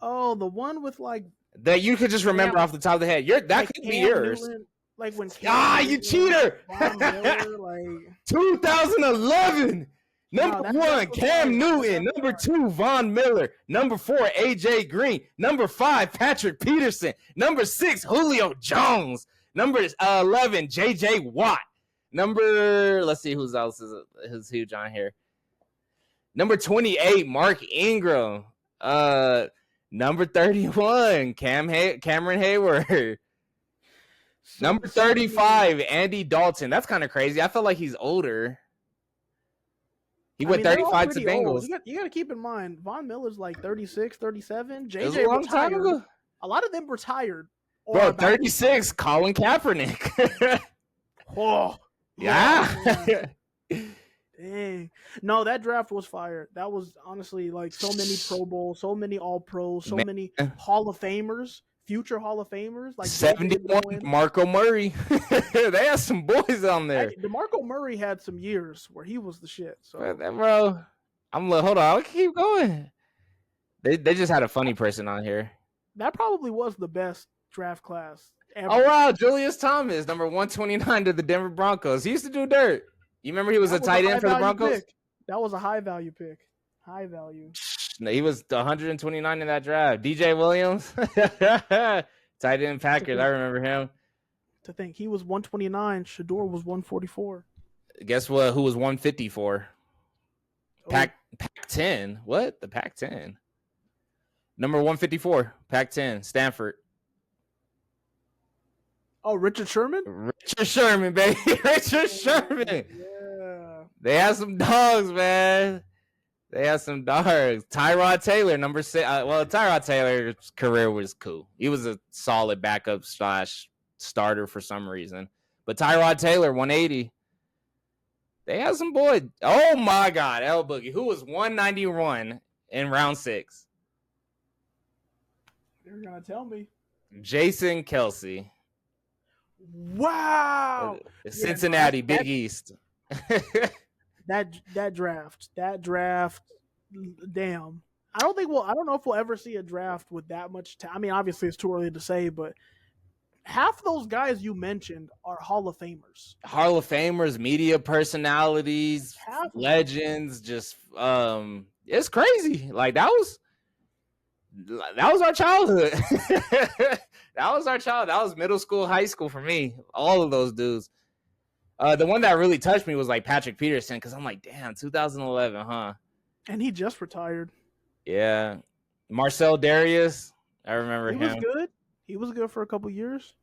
Oh, the one with like
that you could just remember off the top of the head. That could be yours.
Newland, like when
you cheater!
Miller,
2011. Number 1, Cam Newton. Number 2, Von Miller. Number 4, AJ Green. Number 5, Patrick Peterson. Number 6, Julio Jones. Number 11, JJ Watt. Let's see who's else is huge on here. Number 28, Mark Ingram. Number 31, Cameron Hayward. Number 35, Andy Dalton. That's kind of crazy. I feel like he's older. He went 35 to Bengals.
You got to keep in mind, Von Miller's like 36, 37. JJ
it was a long time ago.
A lot of them retired.
Bro, 36, Colin Kaepernick.
Oh
Yeah.
man, dang. No, that draft was fire. That was honestly like so many Pro Bowls, so many All Pros, so
Man,
many Hall of Famers, future Hall of Famers like J.J.
71
Bowen.
Marco Murray. They had some boys on there.
Hey, DeMarco Murray had some years where he was the shit. So
Bro, hold on. I'll keep going. They just had a funny person on here.
that probably was the best draft class
Oh
ever.
wow, Julius Thomas, number 129 to the Denver Broncos. He used to do dirt. You remember he was
That
a
was a
tight end
high
for the
value
Broncos?
pick. That was a high value pick. High value.
No, he was 129 in that draft. DJ Williams, tight end
To
Packers. I
think,
remember him.
he was 129. Shador was 144.
Guess what? Who was 154?
Oh,
Pac 10. What? The Pac 10. Number 154, Pac 10, Stanford.
oh, Richard Sherman.
Richard Sherman, baby. Richard Sherman.
Yeah.
They had some dogs, man. They had some dogs. Tyrod Taylor, number 6. Tyrod Taylor's career was cool. He was a solid backup / starter for some reason. But Tyrod Taylor, 180. They had some boys. Oh my God, L Boogie, who was 191 in round 6.
You're gonna tell me.
Jason Kelsey.
Wow.
Cincinnati,
Yeah, no,
Big East.
that draft. Damn. I don't know if we'll ever see a draft with that much I mean, obviously it's too early to say, but half those guys you mentioned are Hall of Famers.
Hall of Famers, media personalities,
Half of them.
legends, just it's crazy. Like that was our childhood. That was our child. That was middle school, high school for me. All of those dudes. The one that really touched me was like Patrick Peterson, because I'm like, damn, 2011, huh?
And he just retired.
Yeah. Marcel Darius. I remember him.
He was good. He was good for a couple years.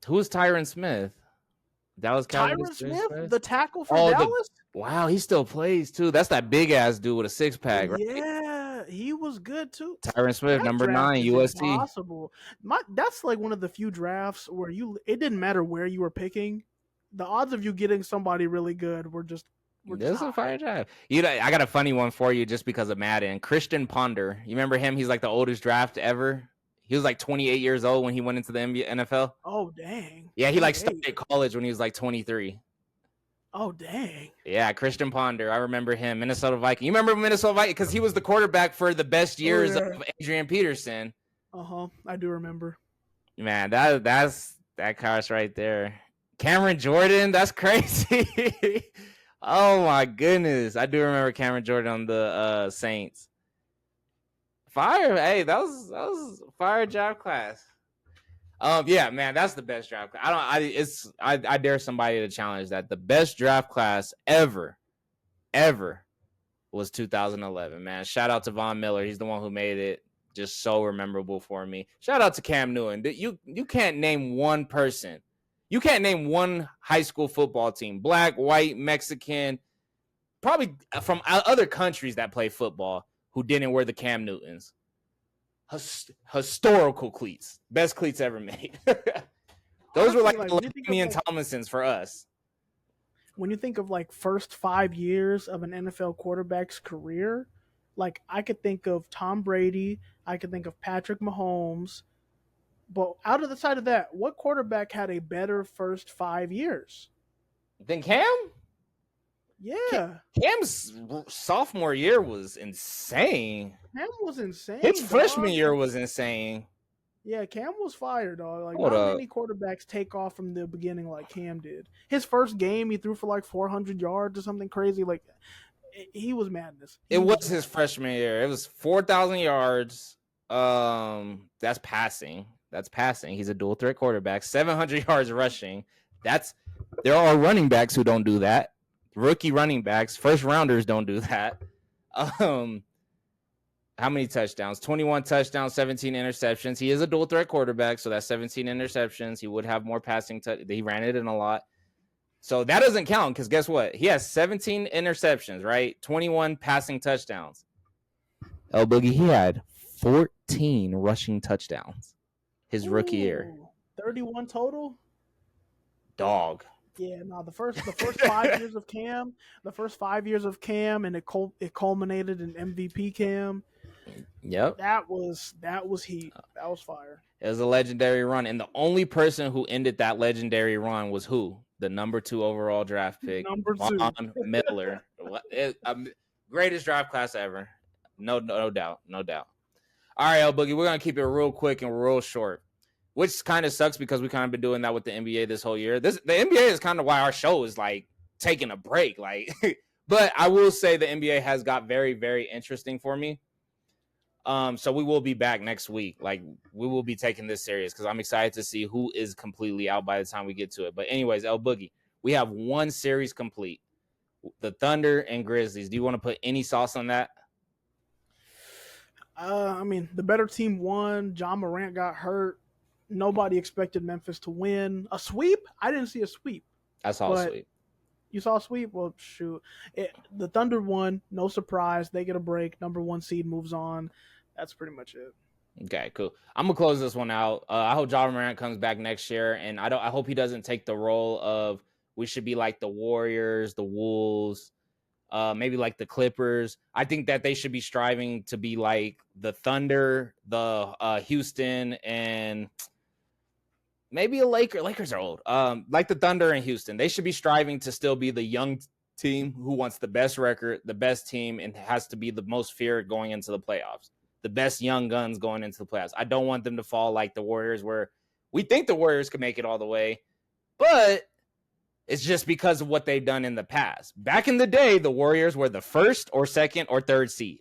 Who was Tyron Smith? Dallas Cowboys.
Tyron Smith, the tackle for Dallas.
Wow, he still plays too. That's that big ass dude with a 6-pack, right?
Yeah, he was good too.
Tyron Smith,
That
number
draft
9,
is
USC.
impossible. That's like one of the few drafts where it didn't matter where you were picking. The odds of you getting somebody really good were just
This is a fire draft. I got a funny one for you just because of Madden. Christian Ponder. You remember him? He's like the oldest draft ever. He was like 28 years old when he went into the NFL.
Oh dang.
Yeah, he like started college when he was like 23.
Oh dang.
Yeah, Christian Ponder. I remember him. Minnesota Viking. You remember Minnesota Viking because he was the quarterback for the best years of Adrian Peterson.
I do remember.
Man, that's that cast right there. Cameron Jordan. That's crazy. Oh my goodness. I do remember Cameron Jordan on the Saints. Fire. Hey, that was fire draft class. Yeah, man, that's the best draft class. I dare somebody to challenge that. The best draft class ever was 2011, man. Shout out to Von Miller. He's the one who made it just so memorable for me. Shout out to Cam Newton. You can't name one person. You can't name one high school football team, black, white, Mexican, probably from other countries that play football, who didn't wear the Cam Newtons. Historical cleats. Best cleats ever made. Those were like Lamian Tomlinsons for us.
When you think of like first 5 years of an NFL quarterback's career, like I could think of Tom Brady, I could think of Patrick Mahomes, but out of the side of that, what quarterback had a better first 5 years
than Cam?
Yeah,
Cam's sophomore year was insane.
Cam was insane.
His freshman year was insane.
Yeah, Cam was fired, dog. Like not many quarterbacks take off from the beginning like Cam did. His first game, he threw for like 400 yards or something crazy. Like he was madness.
It was his freshman year. It was 4,000 yards. That's passing. He's a dual threat quarterback. 700 yards rushing. There are running backs who don't do that. Rookie running backs, first rounders don't do that. How many touchdowns? 21 touchdowns, 17 interceptions. He is a dual threat quarterback, so that's 17 interceptions. He would have more passing. He ran it in a lot. So that doesn't count because guess what? He has 17 interceptions, right? 21 passing touchdowns. El Boogie, he had 14 rushing touchdowns his rookie year.
31 total?
Dog.
Yeah, no, the first 5 years of Cam, and it culminated in MVP Cam.
Yep.
That was heat. That was fire.
It was a legendary run. And the only person who ended that legendary run was who? The number 2 overall draft pick,
Number two.
Von Miller. Greatest draft class ever. No doubt. No doubt. All right, El Boogie, we're going to keep it real quick and real short, which kind of sucks because we kind of been doing that with the NBA this whole year. The NBA is kind of why our show is like taking a break. Like, but I will say the NBA has got very, very interesting for me. So we will be back next week. Like, we will be taking this serious because I'm excited to see who is completely out by the time we get to it. But anyways, El Boogie, we have one series complete. The Thunder and Grizzlies. Do you want to put any sauce on that?
I mean, the better team won. John Morant got hurt. Nobody expected Memphis to win. A sweep? I didn't see a sweep.
I saw
But
sweet.
you saw a sweep? Well, shoot. The Thunder won. No surprise. They get a break. Number 1 seed moves on. That's pretty much it.
Okay, cool. I'm gonna close this one out. I hope John Morant comes back next year, and I hope he doesn't take the role of we should be like the Warriors, the Wolves, maybe like the Clippers. I think that they should be striving to be like the Thunder, the Houston, and maybe a Laker. Lakers are old. Like the Thunder and Houston, they should be striving to still be the young team who wants the best record, the best team, and has to be the most feared going into the playoffs. The best young guns going into the playoffs. I don't want them to fall like the Warriors, where we think the Warriors could make it all the way, but it's just because of what they've done in the past. Back in the day, the Warriors were the first or second or third seed.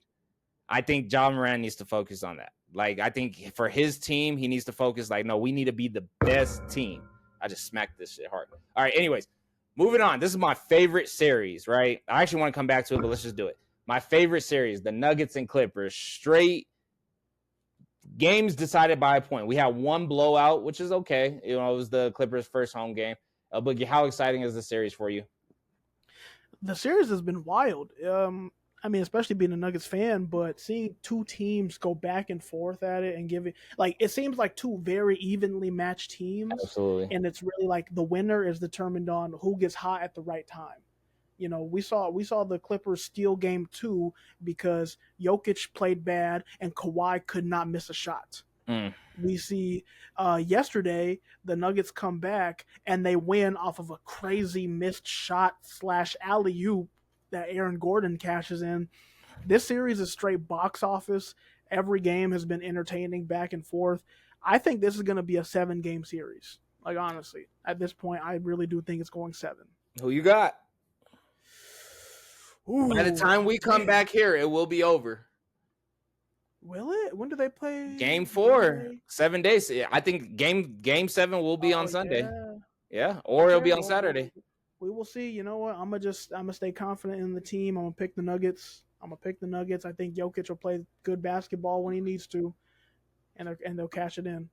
I think John Moran needs to focus on that. Like, I think for his team, he needs to focus like, no, we need to be the best team. I just smacked this shit hard. All right, anyways, moving on. This is my favorite series, right? I actually want to come back to it, but let's just do it. My favorite series, the Nuggets and Clippers, straight games decided by a point. We had one blowout, which is okay. You know, it was the Clippers' first home game. But how exciting is the series for you?
The series has been wild. I mean, especially being a Nuggets fan, but seeing two teams go back and forth at it and give it like it seems like two very evenly matched teams,
Absolutely.
and it's really like the winner is determined on who gets hot at the right time. You know, we saw the Clippers steal game 2 because Jokic played bad and Kawhi could not miss a shot.
Mm.
We see yesterday the Nuggets come back and they win off of a crazy missed shot / alley oop that Aaron Gordon cashes in. This series is straight box office. Every game has been entertaining back and forth. I think this is going to be a 7-game series. Like, honestly, at this point, I really do think it's going 7.
Who you got?
Ooh,
by the time we come back here, it will be over.
Will it? When do they play?
Game 4, 7 days. I think game 7 will be on Sunday. Yeah, or it'll be on Saturday.
We will see. You know what? I'm gonna stay confident in the team. I'm gonna pick the Nuggets. I think Jokic will play good basketball when he needs to, and they'll cash it in.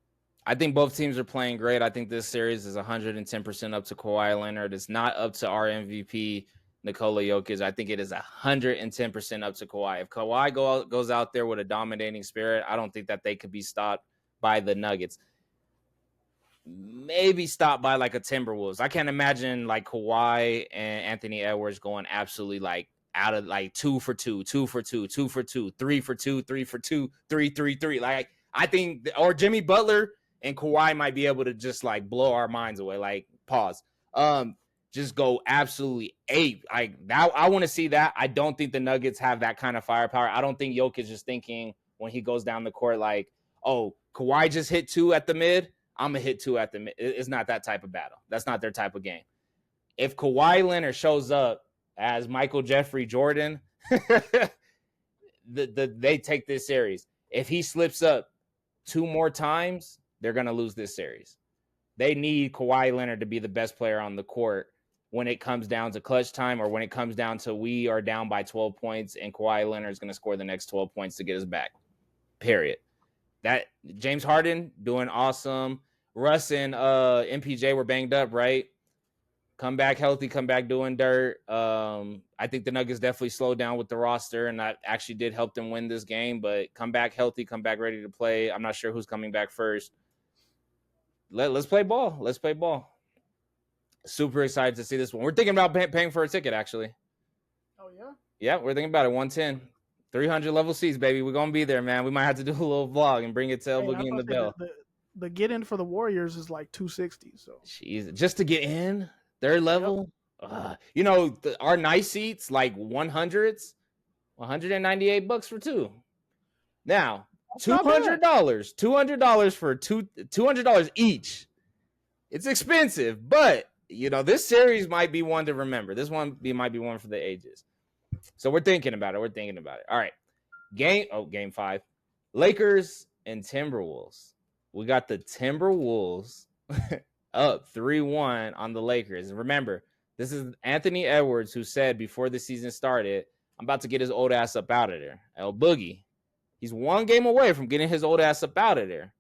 I think both teams are playing great. I think this series is 110% up to Kawhi Leonard. It's not up to our MVP, Nikola Jokic. I think it is 110% up to Kawhi. If Kawhi goes out there with a dominating spirit, I don't think that they could be stopped by the Nuggets. Maybe stopped by like a Timberwolves. I can't imagine like Kawhi and Anthony Edwards going absolutely like out of like 2 for 2, 2 for 2, 2 for 2, 3 for 2, 3 for 2, 3. Like, I think, or Jimmy Butler and Kawhi might be able to just like blow our minds away. Like, pause. Just go absolutely ape. Like, now I want to see that. I don't think the Nuggets have that kind of firepower. I don't think Jokic is thinking when he goes down the court like, oh, Kawhi just hit 2 at the mid, I'm going to hit 2 at the mid. It's not that type of battle. That's not their type of game. If Kawhi Leonard shows up as Michael Jeffrey Jordan, they take this series. If he slips up 2 more times, they're going to lose this series. They need Kawhi Leonard to be the best player on the court when it comes down to clutch time, or when it comes down to we are down by 12 points and Kawhi Leonard is going to score the next 12 points to get us back. Period. That James Harden doing awesome. Russ and MPJ were banged up, right? Come back healthy, come back doing dirt. I think the Nuggets definitely slowed down with the roster, and that actually did help them win this game. But come back healthy, come back ready to play. I'm not sure who's coming back first. Let's play ball. Let's play ball. Super excited to see this one. We're thinking about paying for a ticket, actually.
Oh yeah.
Yeah, we're thinking about it. 110, 300 level seats, baby. We're gonna be there, man. We might have to do a little vlog and bring it to El
Hey, I was
Boogie and the
about to say
Bell.
the get in for the Warriors is like 260. So
Jeez, just to get in third
yep,
level. Our nice seats like 100s, $198 for two. Now,
that's
two
not
hundred
bad.
dollars, $200 for $200 each. It's expensive, but this series might be one to remember. This might be one for the ages. So we're thinking about it. We're thinking about it. All right, game 5, Lakers and Timberwolves. We got the Timberwolves up 3-1 on the Lakers. And remember, this is Anthony Edwards who said before the season started, I'm about to get his old ass up out of there. El Boogie, he's one game away from getting his old ass up out of there.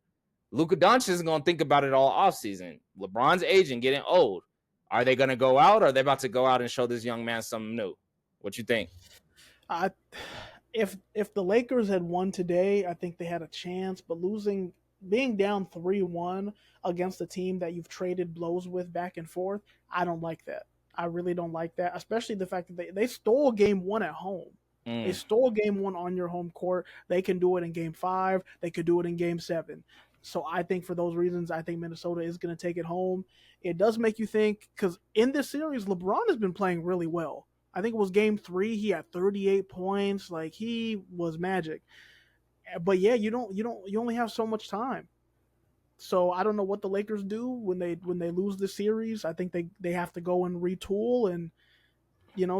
Luka Doncic is going to think about it all offseason. LeBron's aging, getting old. Are they going to go out, or are they about to go out and show this young man something new? What you think?
I if the Lakers had won today, I think they had a chance. But being down 3-1 against a team that you've traded blows with back and forth, I don't like that. I really don't like that, especially the fact that they stole game 1 at home. They
Mm.
stole game 1 on your home court. They can do it in game 5. They could do it in game 7. So I think for those reasons, I think Minnesota is going to take it home. It does make you think, because in this series, LeBron has been playing really well. I think it was game 3. He had 38 points. Like, he was magic. But yeah, you only have so much time. So I don't know what the Lakers do when they lose the series. I think they have to go and retool and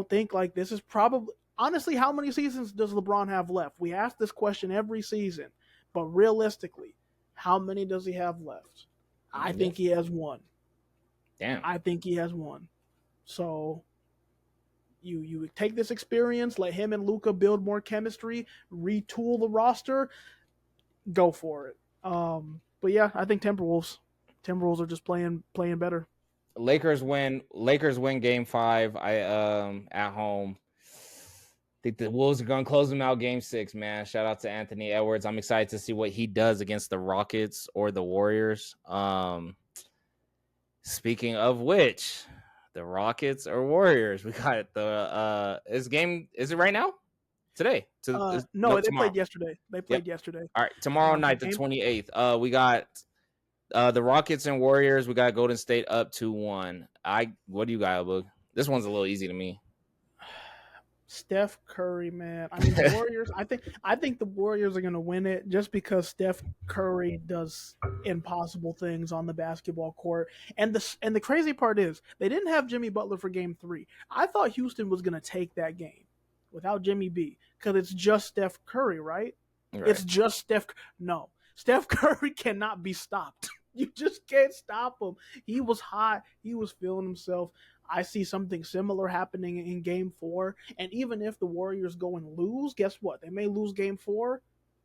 think like this is probably, honestly, how many seasons does LeBron have left? We ask this question every season, but realistically, how many does he have left? I think he has one.
Damn.
I think he has one. So you take this experience, let him and Luka build more chemistry, retool the roster, go for it. But yeah, I think Timberwolves. Timberwolves are just playing better.
Lakers win. Lakers win game 5. At home. I think the Wolves are going to close them out game 6, man. Shout out to Anthony Edwards. I'm excited to see what he does against the Rockets or the Warriors. Speaking of which, the Rockets or Warriors, we got this game. Is it right now? Today? No,
No, they
tomorrow.
played yesterday. They
Yep.
played yesterday.
All right, tomorrow
The
night, the
game.
28th. We got the Rockets and Warriors. We got Golden State up 2-1. What do you got, Boog? This one's a little easy to me.
Steph Curry, man. I mean, the Warriors. I think the Warriors are going to win it just because Steph Curry does impossible things on the basketball court. And the crazy part is they didn't have Jimmy Butler for Game 3. I thought Houston was going to take that game without Jimmy B because it's just Steph Curry, right?
Right.
It's just Steph. No, Steph Curry cannot be stopped. You just can't stop him. He was hot. He was feeling himself. I see something similar happening in game 4. And even if the Warriors go and lose, guess what? They may lose game 4.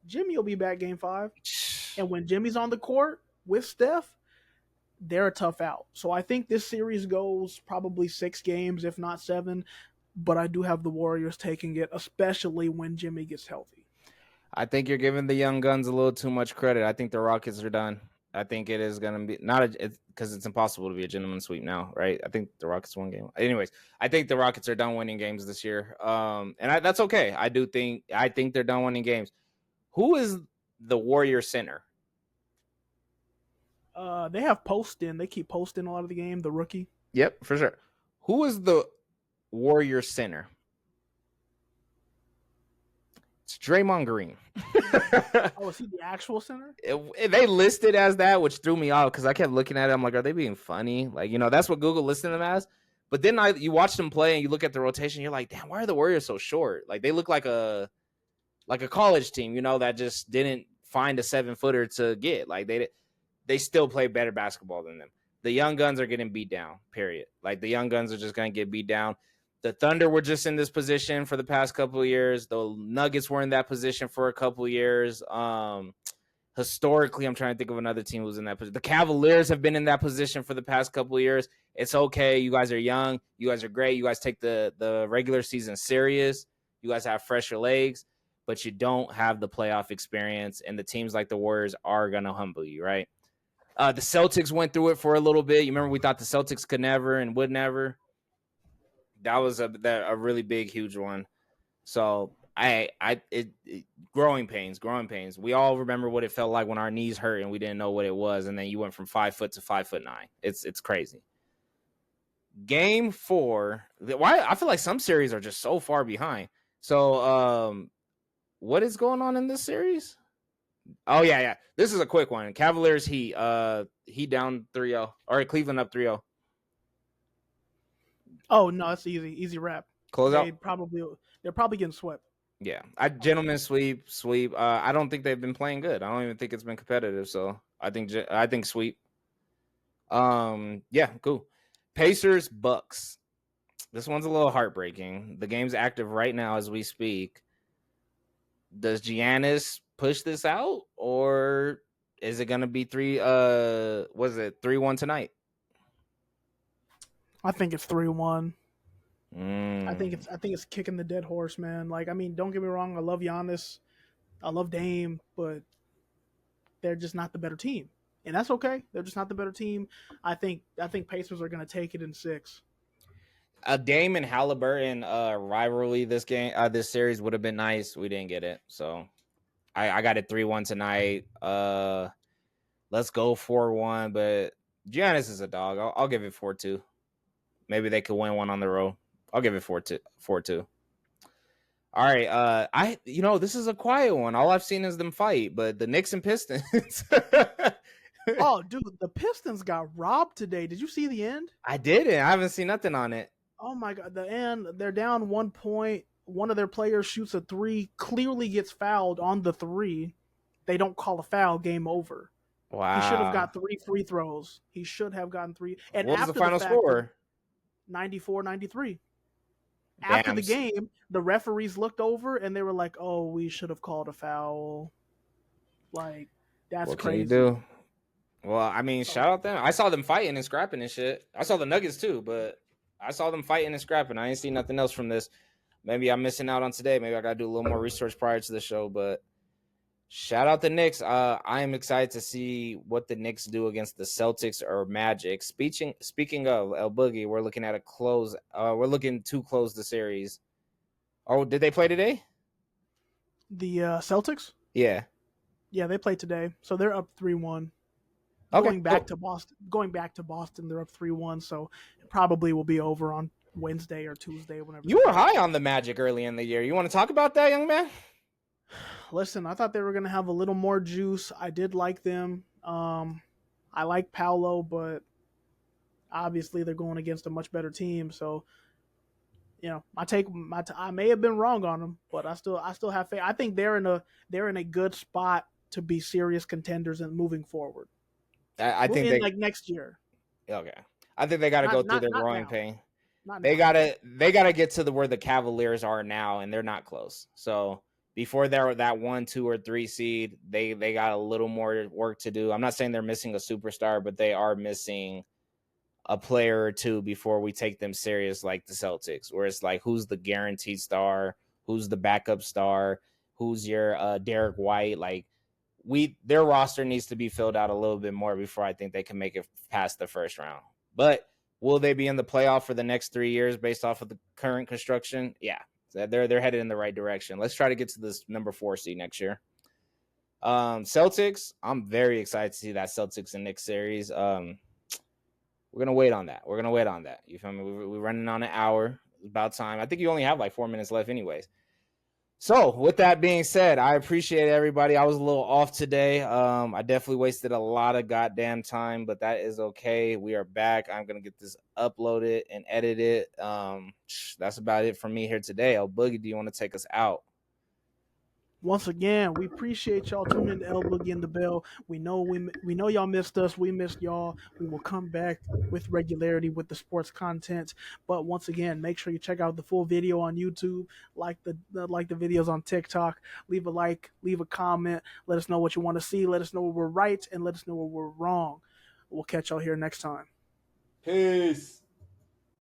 Jimmy will be back game 5. And when Jimmy's on the court with Steph, they're a tough out. So I think this series goes probably 6 games, if not 7. But I do have the Warriors taking it, especially when Jimmy gets healthy.
I think you're giving the young guns a little too much credit. I think the Rockets are done. I think it is going to be not because it's impossible to be a gentleman's sweep now, right? I think the Rockets won game. Anyways, I think the Rockets are done winning games this year, that's okay. I think they're done winning games. Who is the Warrior center?
They have Poston. They keep Poston a lot of the game. The rookie.
Yep, for sure. Who is the Warrior center? It's Draymond Green.
Oh, is he the actual center?
They listed as that, which threw me off because I kept looking at it. I'm like, are they being funny? Like, that's what Google listed them as. But then you watch them play and you look at the rotation, you're like, damn, why are the Warriors so short? Like, they look like a college team, that just didn't find a 7-footer to get. Like, they still play better basketball than them. The young guns are getting beat down, period. Like, the young guns are just going to get beat down. The Thunder were just in this position for the past couple of years. The Nuggets were in that position for a couple of years. Historically, I'm trying to think of another team who was in that position. The Cavaliers have been in that position for the past couple of years. It's okay. You guys are young. You guys are great. You guys take the regular season serious. You guys have fresher legs, but you don't have the playoff experience, and the teams like the Warriors are going to humble you, right? The Celtics went through it for a little bit. You remember we thought the Celtics could never and would never. That was a really big, huge one. So growing pains, growing pains. We all remember what it felt like when our knees hurt and we didn't know what it was, and then you went from 5 foot to 5'9". It's crazy. Game 4. Why I feel like some series are just so far behind. So what is going on in this series? Oh yeah. This is a quick one. Cavaliers Heat. Heat down 3-0. Or Cleveland up 3-0.
Oh no, that's easy wrap.
Close out.
They're probably getting swept.
Yeah, gentlemen sweep. I don't think they've been playing good. I don't even think it's been competitive. So I think sweep. Yeah, cool. Pacers Bucks. This one's a little heartbreaking. The game's active right now as we speak. Does Giannis push this out, or is it gonna be 3-1 tonight?
I think it's 3-1. I think
Mm.
it's kicking the dead horse, man. Like, I mean, don't get me wrong, I love Giannis, I love Dame, but they're just not the better team, and that's okay. They're just not the better team. I think Pacers are going to take it in 6.
A Dame and Halliburton rivalry this series would have been nice. We didn't get it, so I got it 3-1 tonight. Let's go 4-1, but Giannis is a dog. I'll give it 4-2. Maybe they could win one on the road. I'll give it 4-2. All right. This is a quiet one. All I've seen is them fight, but the Knicks and Pistons.
Oh, dude, the Pistons got robbed today. Did you see the end?
I didn't. I haven't seen nothing on it.
Oh my god, the end. They're down 1 point. One of their players shoots a 3, clearly gets fouled on the 3. They don't call a foul, game over. He should have
Wow.
got 3 free throws. He should have gotten 3. And
What was the
after the
final
fact,
score?
94-93. After
Damn.
the game, the referees looked over and they were like, "Oh, we should have called a foul." Like, that's
What can you
crazy.
do? Well, I mean,
So,
shout out them. I saw them fighting and scrapping and shit. I saw the Nuggets too, but I saw them fighting and scrapping. I ain't seen nothing else from this. Maybe I'm missing out on today. Maybe I gotta do a little more research prior to the show. But shout out the Knicks. I am excited to see what the Knicks do against the Celtics or Magic. Speaking of El Boogie, we're looking at a close. We're looking to close the series. Oh, did they play today?
the Celtics,
Yeah.
yeah, they played today. So they're up 3-1.
Okay. Cool.
Going back to Boston, they're up 3-1, so it probably will be over on Wednesday or Tuesday, whenever
You
they
were
play.
high on the Magic early in the year. You want to talk about that, young man?
Listen, I thought they were going to have a little more juice. I did like them. I like Paolo, but obviously they're going against a much better team. So, I may have been wrong on them, but I still have faith. I think they're in a good spot to be serious contenders and moving forward.
I think
In
they
like next year,
okay. I think they got to go
not
through
not
their
not
growing
now,
pain.
not
They
now, but
gotta they gotta get to the where the Cavaliers are now, and they're not close. So before they're that 1, 2, or 3 seed, they got a little more work to do. I'm not saying they're missing a superstar, but they are missing a player or two before we take them serious, like the Celtics, where it's like who's the guaranteed star, who's the backup star, who's your Derek White. Like their roster needs to be filled out a little bit more before I think they can make it past the first round. But will they be in the playoff for the next 3 years based off of the current construction? Yeah, they're headed in the right direction. Let's try to get to this number 4 seed next year. Celtics, I'm very excited to see that Celtics and Knicks series. We're gonna wait on that. We're gonna wait on that. You feel me? We're running on an hour. It's about time. I think you only have like 4 minutes left, anyways. So, with that being said, I appreciate everybody. I was a little off today. I definitely wasted a lot of goddamn time, but that is okay. We are back. I'm gonna get this uploaded and edited. That's about it from me here today. Oh, Boogie, do you want to take us out?
once again, we appreciate y'all tuning in to El Boogie and the Bell. We know y'all missed us. We missed y'all. We will come back with regularity with the sports content. But once again, make sure you check out the full video on YouTube, like the videos on TikTok. Leave a like, leave a comment. Let us know what you want to see. Let us know where we're right, and let us know where we're wrong. We'll catch y'all here next time.
Peace.